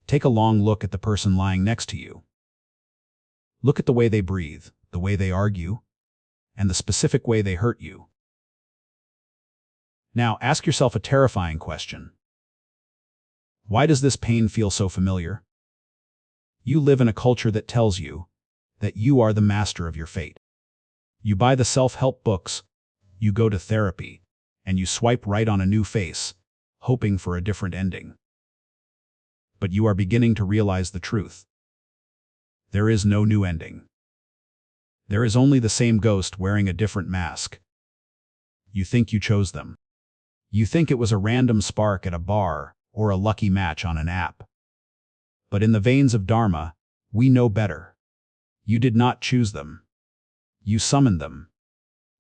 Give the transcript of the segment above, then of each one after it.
Take a long look at the person lying next to you. Look at the way they breathe, the way they argue, and the specific way they hurt you. Now ask yourself a terrifying question. Why does this pain feel so familiar? You live in a culture that tells you that you are the master of your fate. You buy the self-help books, you go to therapy, and you swipe right on a new face, hoping for a different ending. But you are beginning to realize the truth. There is no new ending. There is only the same ghost wearing a different mask. You think you chose them. You think it was a random spark at a bar or a lucky match on an app. But in the veins of Dharma, we know better. You did not choose them. You summoned them.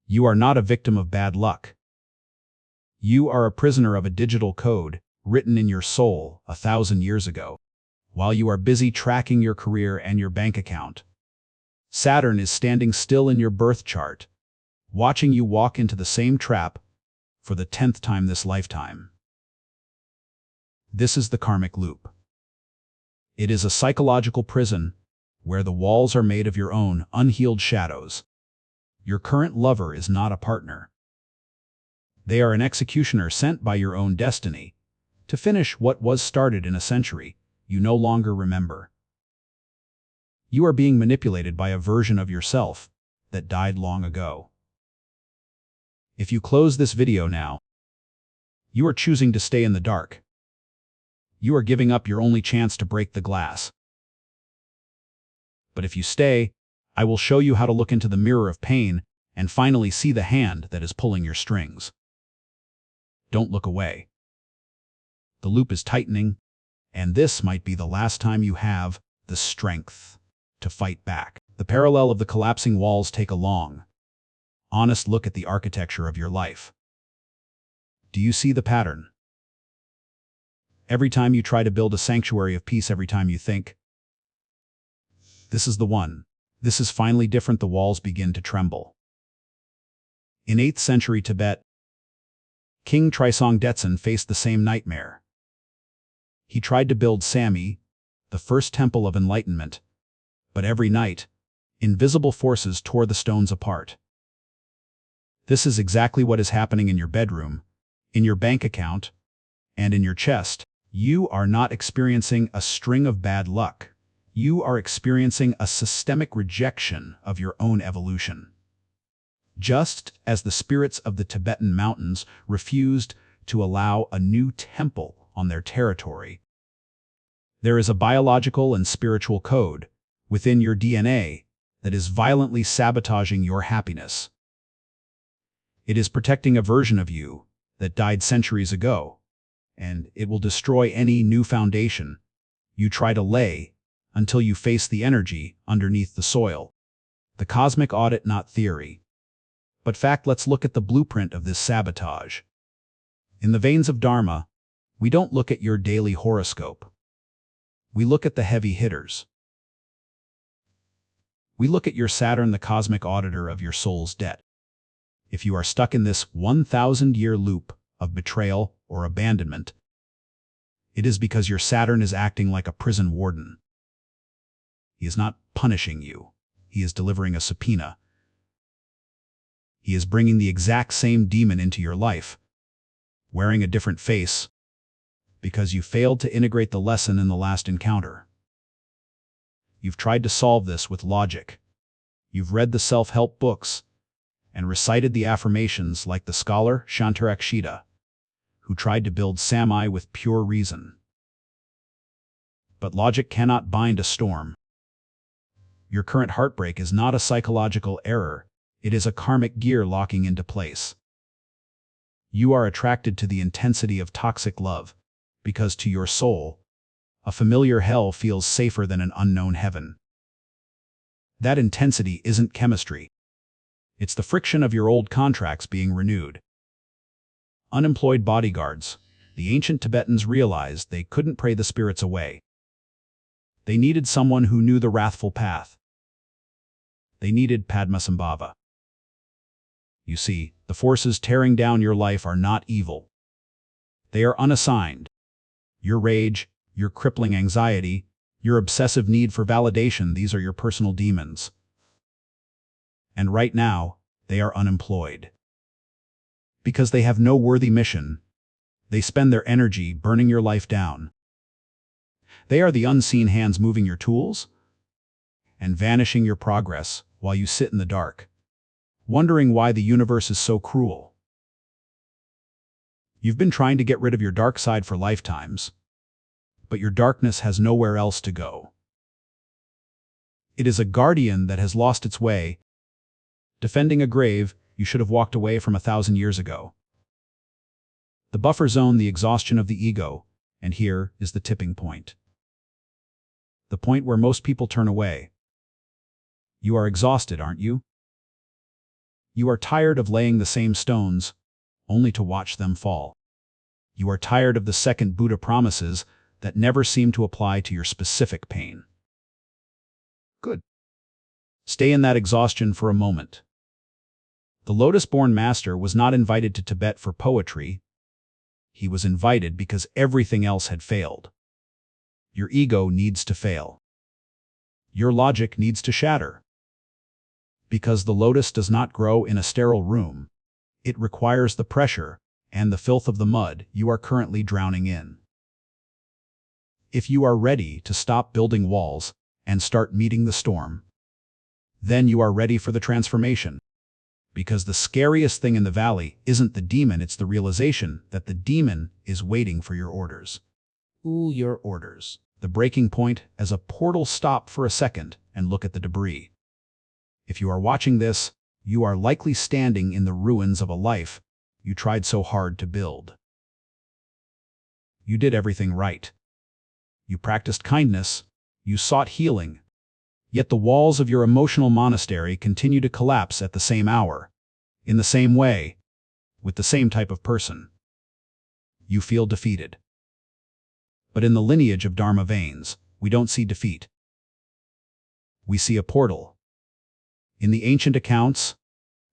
You are not a victim of bad luck. You are a prisoner of a digital code written in your soul 1,000 years ago. While you are busy tracking your career and your bank account, Saturn is standing still in your birth chart, watching you walk into the same trap for the 10th time this lifetime. This is the karmic loop. It is a psychological prison where the walls are made of your own unhealed shadows. Your current lover is not a partner. They are an executioner sent by your own destiny to finish what was started in a century you no longer remember. You are being manipulated by a version of yourself that died long ago. If you close this video now, you are choosing to stay in the dark. You are giving up your only chance to break the glass. But if you stay, I will show you how to look into the mirror of pain and finally see the hand that is pulling your strings. Don't look away. The loop is tightening, and this might be the last time you have the strength to fight back. The parallel of the collapsing walls take a long, honest look at the architecture of your life. Do you see the pattern? Every time you try to build a sanctuary of peace, every time you think, this is the one, this is finally different, the walls begin to tremble. In 8th century Tibet, King Trisong Detsen faced the same nightmare. He tried to build Sami, the first temple of enlightenment, but every night, invisible forces tore the stones apart. This is exactly what is happening in your bedroom, in your bank account, and in your chest. You are not experiencing a string of bad luck. You are experiencing a systemic rejection of your own evolution. Just as the spirits of the Tibetan mountains refused to allow a new temple on their territory, there is a biological and spiritual code within your DNA that is violently sabotaging your happiness. It is protecting a version of you that died centuries ago, and it will destroy any new foundation you try to lay until you face the energy underneath the soil. The cosmic audit, not theory, but fact. Let's look at the blueprint of this sabotage. In the veins of Dharma, we don't look at your daily horoscope. We look at the heavy hitters. We look at your Saturn, the cosmic auditor of your soul's debt. If you are stuck in this 1,000-year loop of betrayal or abandonment, it is because your Saturn is acting like a prison warden. He is not punishing you. He is delivering a subpoena. He is bringing the exact same demon into your life, wearing a different face, because you failed to integrate the lesson in the last encounter. You've tried to solve this with logic. You've read the self-help books and recited the affirmations like the scholar Shantarakshita, who tried to build Sami with pure reason. But logic cannot bind a storm. Your current heartbreak is not a psychological error, it is a karmic gear locking into place. You are attracted to the intensity of toxic love, because to your soul, a familiar hell feels safer than an unknown heaven. That intensity isn't chemistry. It's the friction of your old contracts being renewed. Unemployed bodyguards, the ancient Tibetans realized they couldn't pray the spirits away. They needed someone who knew the wrathful path. They needed Padmasambhava. You see, the forces tearing down your life are not evil. They are unassigned. Your rage, your crippling anxiety, your obsessive need for validation, these are your personal demons. And right now, they are unemployed. Because they have no worthy mission, they spend their energy burning your life down. They are the unseen hands moving your tools and vanishing your progress while you sit in the dark, wondering why the universe is so cruel. You've been trying to get rid of your dark side for lifetimes, but your darkness has nowhere else to go. It is a guardian that has lost its way, defending a grave you should have walked away from 1,000 years ago. The buffer zone, the exhaustion of the ego, and here is the tipping point. The point where most people turn away. You are exhausted, aren't you? You are tired of laying the same stones, only to watch them fall. You are tired of the second Buddha promises that never seem to apply to your specific pain. Good. Stay in that exhaustion for a moment. The lotus-born master was not invited to Tibet for poetry. He was invited because everything else had failed. Your ego needs to fail. Your logic needs to shatter. Because the lotus does not grow in a sterile room, it requires the pressure and the filth of the mud you are currently drowning in. If you are ready to stop building walls and start meeting the storm, then you are ready for the transformation. Because the scariest thing in the valley isn't the demon, it's the realization that the demon is waiting for your orders. Ooh, your orders. The breaking point as a portal. Stop for a second and look at the debris. If you are watching this, you are likely standing in the ruins of a life you tried so hard to build. You did everything right. You practiced kindness, you sought healing, yet the walls of your emotional monastery continue to collapse at the same hour, in the same way, with the same type of person. You feel defeated. But in the lineage of Dharma veins, we don't see defeat. We see a portal. In the ancient accounts,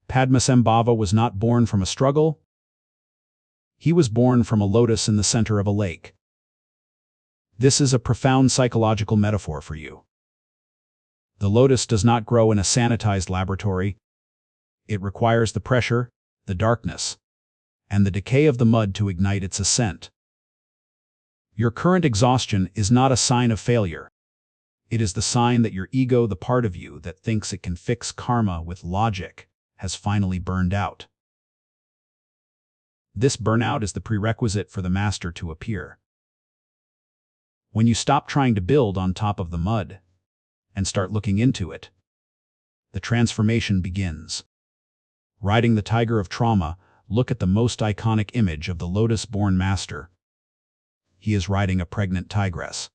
Padmasambhava was not born from a struggle. He was born from a lotus in the center of a lake. This is a profound psychological metaphor for you. The lotus does not grow in a sanitized laboratory. It requires the pressure, the darkness, and the decay of the mud to ignite its ascent. Your current exhaustion is not a sign of failure. It is the sign that your ego, the part of you that thinks it can fix karma with logic, has finally burned out. This burnout is the prerequisite for the master to appear. When you stop trying to build on top of the mud and start looking into it, the transformation begins. Riding the tiger of trauma, look at the most iconic image of the lotus-born master. He is riding a pregnant tigress.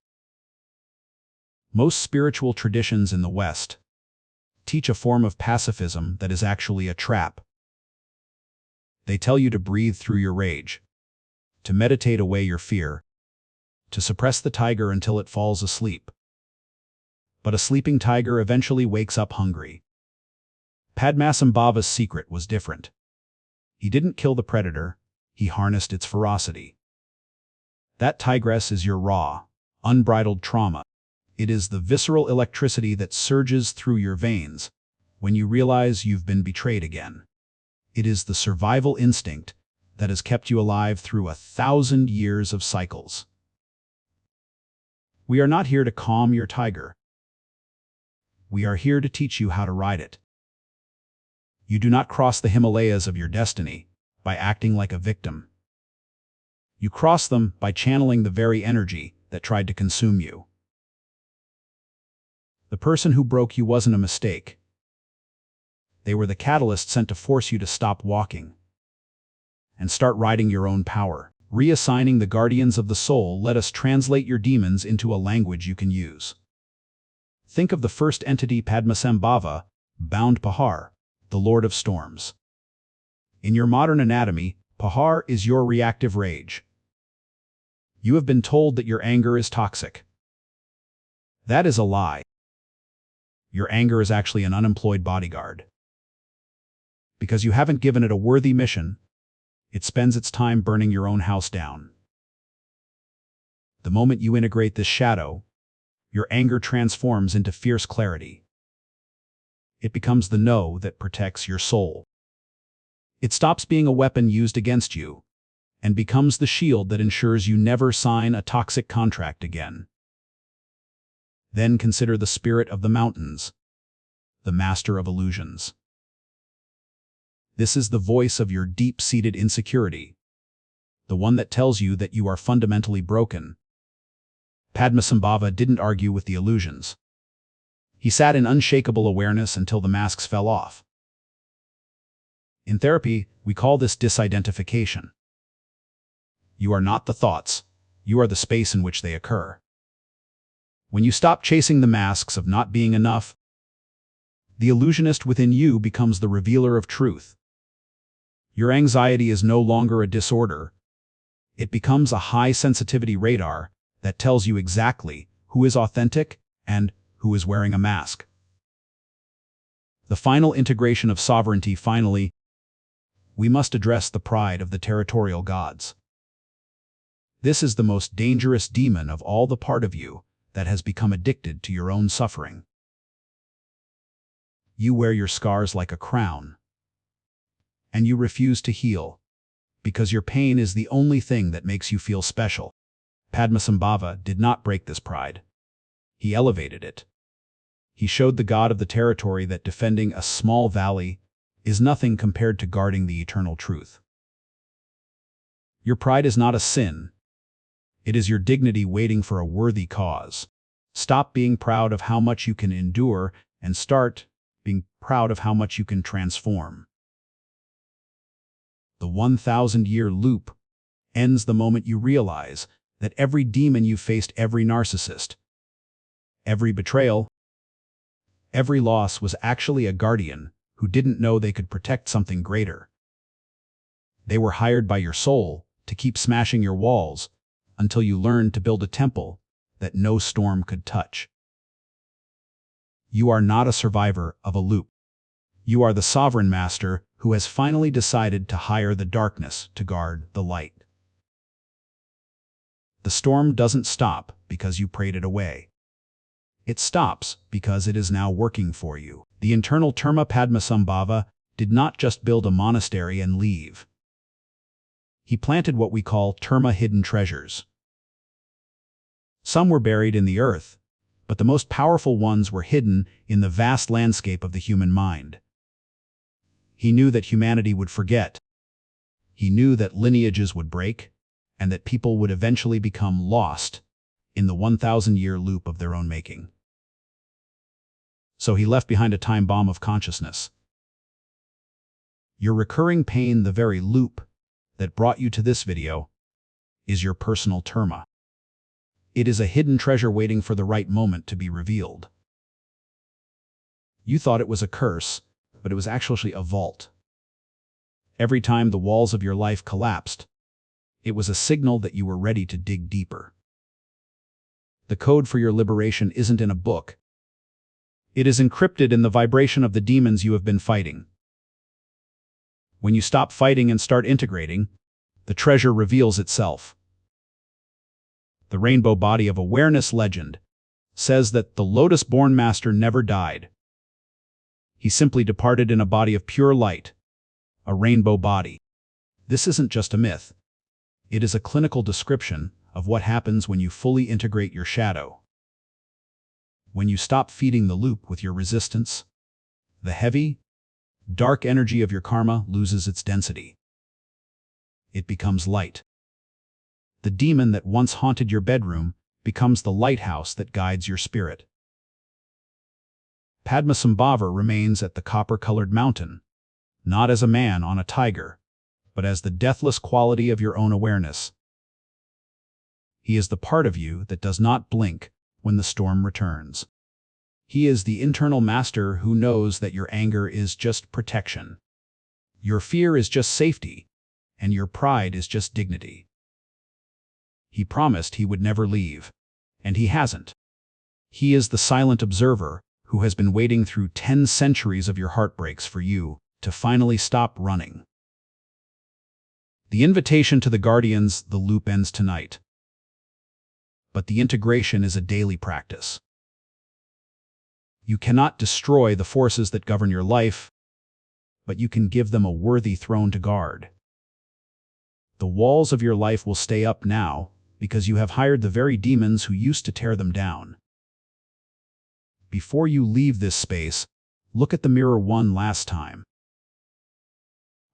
Most spiritual traditions in the West teach a form of pacifism that is actually a trap. They tell you to breathe through your rage, to meditate away your fear, to suppress the tiger until it falls asleep. But a sleeping tiger eventually wakes up hungry. Padmasambhava's secret was different. He didn't kill the predator, he harnessed its ferocity. That tigress is your raw, unbridled trauma. It is the visceral electricity that surges through your veins when you realize you've been betrayed again. It is the survival instinct that has kept you alive through 1,000 years of cycles. We are not here to calm your tiger. We are here to teach you how to ride it. You do not cross the Himalayas of your destiny by acting like a victim. You cross them by channeling the very energy that tried to consume you. The person who broke you wasn't a mistake. They were the catalyst sent to force you to stop walking and start riding your own power. Reassigning the guardians of the soul, let us translate your demons into a language you can use. Think of the first entity, Padmasambhava, bound Pahar, the Lord of Storms. In your modern anatomy, Pahar is your reactive rage. You have been told that your anger is toxic. That is a lie. Your anger is actually an unemployed bodyguard. Because you haven't given it a worthy mission, it spends its time burning your own house down. The moment you integrate this shadow, your anger transforms into fierce clarity. It becomes the no that protects your soul. It stops being a weapon used against you and becomes the shield that ensures you never sign a toxic contract again. Then consider the spirit of the mountains, the master of illusions. This is the voice of your deep-seated insecurity, the one that tells you that you are fundamentally broken. Padmasambhava didn't argue with the illusions. He sat in unshakable awareness until the masks fell off. In therapy, we call this disidentification. You are not the thoughts, you are the space in which they occur. When you stop chasing the masks of not being enough, the illusionist within you becomes the revealer of truth. Your anxiety is no longer a disorder. It becomes a high-sensitivity radar that tells you exactly who is authentic and who is wearing a mask. The final integration of sovereignty. Finally, we must address the pride of the territorial gods. This is the most dangerous demon of all, the part of you that has become addicted to your own suffering. You wear your scars like a crown, and you refuse to heal because your pain is the only thing that makes you feel special. Padmasambhava did not break this pride. He elevated it. He showed the god of the territory that defending a small valley is nothing compared to guarding the eternal truth. Your pride is not a sin. It is your dignity waiting for a worthy cause. Stop being proud of how much you can endure and start being proud of how much you can transform. The 1,000-year loop ends the moment you realize that every demon you faced, every narcissist, every betrayal, every loss was actually a guardian who didn't know they could protect something greater. They were hired by your soul to keep smashing your walls until you learned to build a temple that no storm could touch. You are not a survivor of a loop. You are the sovereign master who has finally decided to hire the darkness to guard the light. The storm doesn't stop because you prayed it away. It stops because it is now working for you. The internal Dharma. Padmasambhava did not just build a monastery and leave. He planted what we call Dharma hidden treasures. Some were buried in the earth, but the most powerful ones were hidden in the vast landscape of the human mind. He knew that humanity would forget. He knew that lineages would break, and that people would eventually become lost in the 1,000-year loop of their own making. So he left behind a time bomb of consciousness. Your recurring pain, the very loop that brought you to this video, is your personal Dharma. It is a hidden treasure waiting for the right moment to be revealed. You thought it was a curse, but it was actually a vault. Every time the walls of your life collapsed, it was a signal that you were ready to dig deeper. The code for your liberation isn't in a book. It is encrypted in the vibration of the demons you have been fighting. When you stop fighting and start integrating, the treasure reveals itself. The rainbow body of awareness legend says that the lotus-born master never died. He simply departed in a body of pure light, a rainbow body. This isn't just a myth. It is a clinical description of what happens when you fully integrate your shadow. When you stop feeding the loop with your resistance, the heavy, dark energy of your karma loses its density. It becomes light. The demon that once haunted your bedroom becomes the lighthouse that guides your spirit. Padmasambhava remains at the copper-colored mountain, not as a man on a tiger, but as the deathless quality of your own awareness. He is the part of you that does not blink when the storm returns. He is the internal master who knows that your anger is just protection. Your fear is just safety, and your pride is just dignity. He promised he would never leave, and he hasn't. He is the silent observer who has been waiting through 10 centuries of your heartbreaks for you to finally stop running. The invitation to the guardians, the loop ends tonight. but the integration is a daily practice. You cannot destroy the forces that govern your life, but you can give them a worthy throne to guard. The walls of your life will stay up now because you have hired the very demons who used to tear them down. Before you leave this space, look at the mirror one last time.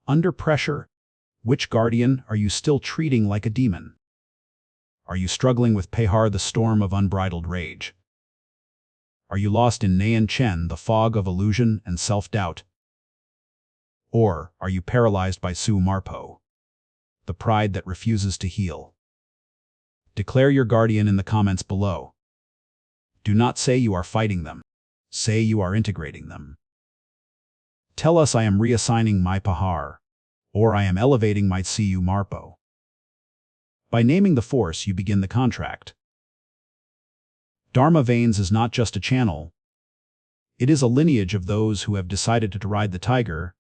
Under pressure, which guardian are you still treating like a demon? Are you struggling with Pehar, the storm of unbridled rage? Are you lost in Nayan Chen, the fog of illusion and self-doubt? Or are you paralyzed by Su Marpo, the pride that refuses to heal? Declare your guardian in the comments below. Do not say you are fighting them. Say you are integrating them. Tell us I am reassigning my Pahar, or I am elevating my Su Marpo. By naming the force, you begin the contract. Dharma Veins is not just a channel. It is a lineage of those who have decided to ride the tiger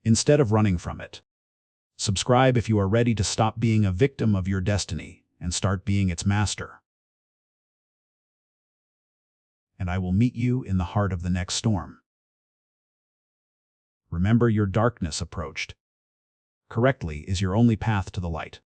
instead of running from it. Subscribe if you are ready to stop being a victim of your destiny and start being its master. And I will meet you in the heart of the next storm. Remember, your darkness approached correctly is your only path to the light.